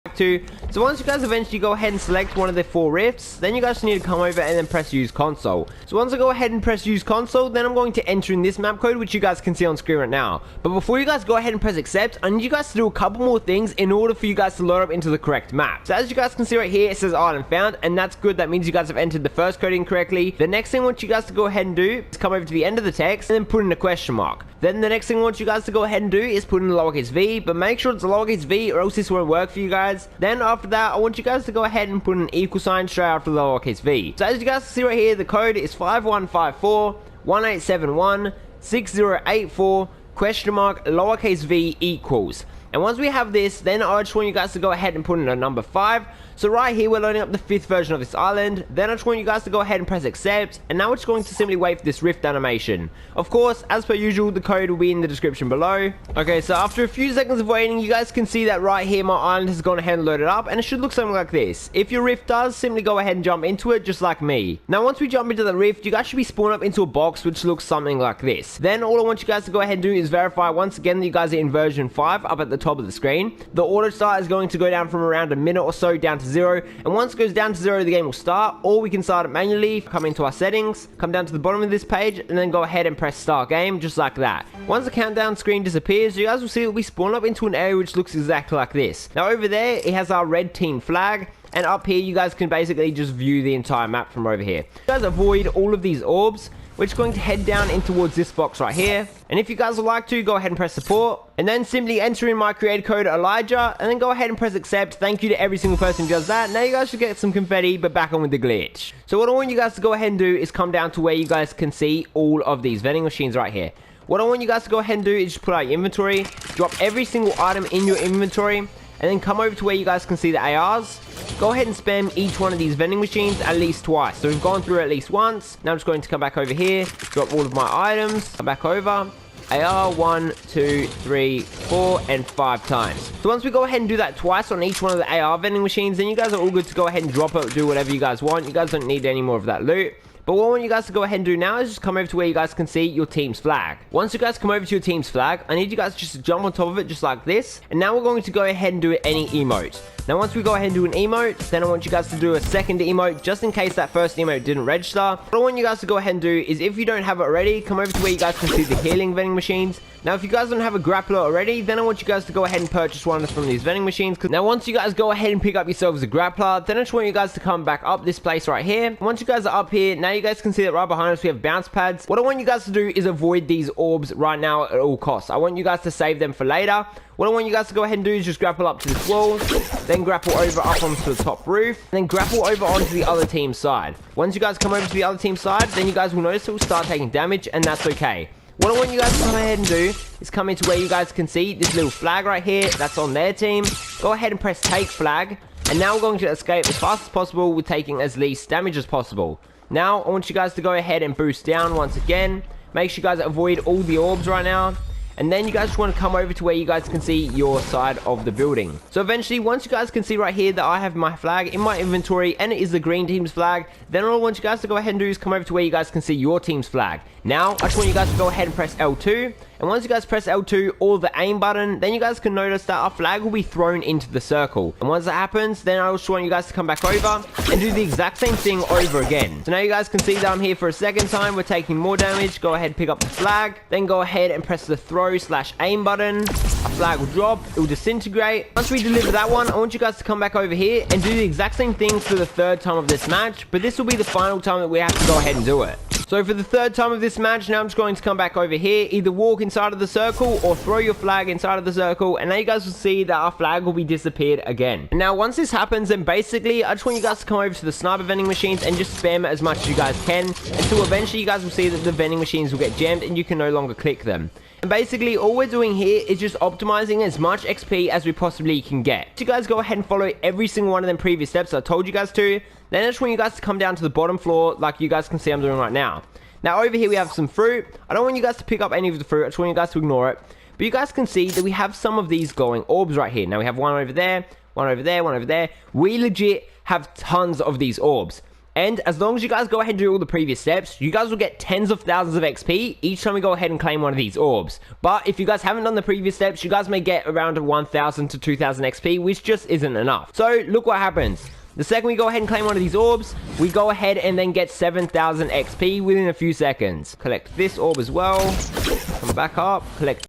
to. So once you guys eventually go ahead and select one of the 4 rifts, then you guys need to come over and then press use console. So once I go ahead and press use console, then I'm going to enter in this map code, which you guys can see on screen right now. But before you guys go ahead and press accept, I need you guys to do a couple more things in order for you guys to load up into the correct map. So as you guys can see right here, it says item found, and that's good. That means you guys have entered the first code incorrectly. The next thing I want you guys to go ahead and do is come over to the end of the text and then put in a question mark. Then the next thing I want you guys to go ahead and do is put in the lowercase v, but make sure it's a lowercase v or else this won't work for you guys. Then after that, I want you guys to go ahead and put an equal sign straight after the lowercase v. So as you guys can see right here, the code is 515418716084 question mark lowercase v equals. And once we have this, then I just want you guys to go ahead and put in a number 5. So right here, we're loading up the 5th version of this island. Then I just want you guys to go ahead and press accept. And now we're just going to simply wait for this rift animation. Of course, as per usual, the code will be in the description below. Okay, so after a few seconds of waiting, you guys can see that right here, my island has gone ahead and loaded up. And it should look something like this. If your rift does, simply go ahead and jump into it, just like me. Now, once we jump into the rift, you guys should be spawned up into a box, which looks something like this. Then all I want you guys to go ahead and do is verify once again that you guys are in version 5 up at the top of the screen. The auto start is going to go down from around a minute or so down to 0. And once it goes down to 0, the game will start, or we can start it manually. Come into our settings, come down to the bottom of this page, and then go ahead and press start game, just like that. Once the countdown screen disappears, you guys will see that we spawn up into an area which looks exactly like this. Now over there, it has our red team flag, and up here, you guys can basically just view the entire map from over here. You guys avoid all of these orbs. We're just going to head down in towards this box right here. And if you guys would like to, go ahead and press support. And then simply enter in my creator code Elijah. And then go ahead and press accept. Thank you to every single person who does that. Now you guys should get some confetti, but back on with the glitch. So what I want you guys to go ahead and do is come down to where you guys can see all of these vending machines right here. What I want you guys to go ahead and do is just put out your inventory. Drop every single item in your inventory. And then come over to where you guys can see the ARs. Go ahead and spam each one of these vending machines at least twice. So we've gone through at least once. Now I'm just going to come back over here, drop all of my items, come back over. AR 1, 2, 3, 4, and 5 times. So once we go ahead and do that twice on each one of the AR vending machines, then you guys are all good to go ahead and drop it, do whatever you guys want. You guys don't need any more of that loot. But what I want you guys to go ahead and do now is just come over to where you guys can see your team's flag. Once you guys come over to your team's flag, I need you guys just to jump on top of it just like this. And now we're going to go ahead and do any emote. Now once we go ahead and do an emote, then I want you guys to do a second emote just in case that first emote didn't register. What I want you guys to go ahead and do is if you don't have it already, come over to where you guys can see the healing vending machines. Now if you guys don't have a grappler already, then I want you guys to go ahead and purchase one from these vending machines. Now once you guys go ahead and pick up yourselves a grappler, then I just want you guys to come back up this place right here. Once you guys are up here, now you guys can see that right behind us we have bounce pads. What I want you guys to do is avoid these orbs right now at all costs. I want you guys to save them for later. What I want you guys to go ahead and do is just grapple up to this wall, then grapple over up onto the top roof, and then grapple over onto the other team's side. Once you guys come over to the other team's side, then you guys will notice it will start taking damage, and that's okay. What I want you guys to come ahead and do is come into where you guys can see this little flag right here that's on their team. Go ahead and press take flag, and now we're going to escape as fast as possible with taking as least damage as possible. Now, I want you guys to go ahead and boost down once again. Make sure you guys avoid all the orbs right now. And then you guys just want to come over to where you guys can see your side of the building. So eventually, once you guys can see right here that I have my flag in my inventory and it is the green team's flag, then all I want you guys to go ahead and do is come over to where you guys can see your team's flag. Now, I just want you guys to go ahead and press L2. And once you guys press L2 or the aim button, then you guys can notice that our flag will be thrown into the circle. And once that happens, then I just want you guys to come back over and do the exact same thing over again. So now you guys can see that I'm here for a second time. We're taking more damage. Go ahead and pick up the flag. Then go ahead and press the throw/aim button. Our flag will drop. It will disintegrate. Once we deliver that one, I want you guys to come back over here and do the exact same thing for the 3rd time of this match. But this will be the final time that we have to go ahead and do it. So for the 3rd time of this match, now I'm just going to come back over here, either walk inside of the circle or throw your flag inside of the circle, and now you guys will see that our flag will be disappeared again. And now once this happens, then basically I just want you guys to come over to the sniper vending machines and just spam it as much as you guys can until eventually you guys will see that the vending machines will get jammed and you can no longer click them. And basically, all we're doing here is just optimizing as much XP as we possibly can get. So you guys go ahead and follow every single one of them previous steps I told you guys to. Then I just want you guys to come down to the bottom floor like you guys can see I'm doing right now. Now over here we have some fruit. I don't want you guys to pick up any of the fruit. I just want you guys to ignore it. But you guys can see that we have some of these glowing orbs right here. Now we have one over there, one over there, one over there. We legit have tons of these orbs. And as long as you guys go ahead and do all the previous steps, you guys will get tens of thousands of XP each time we go ahead and claim one of these orbs. But if you guys haven't done the previous steps, you guys may get around 1,000 to 2,000 XP, which just isn't enough. So look what happens. The second we go ahead and claim one of these orbs, we go ahead and then get 7,000 XP within a few seconds. Collect this orb as well. Come back up. Collect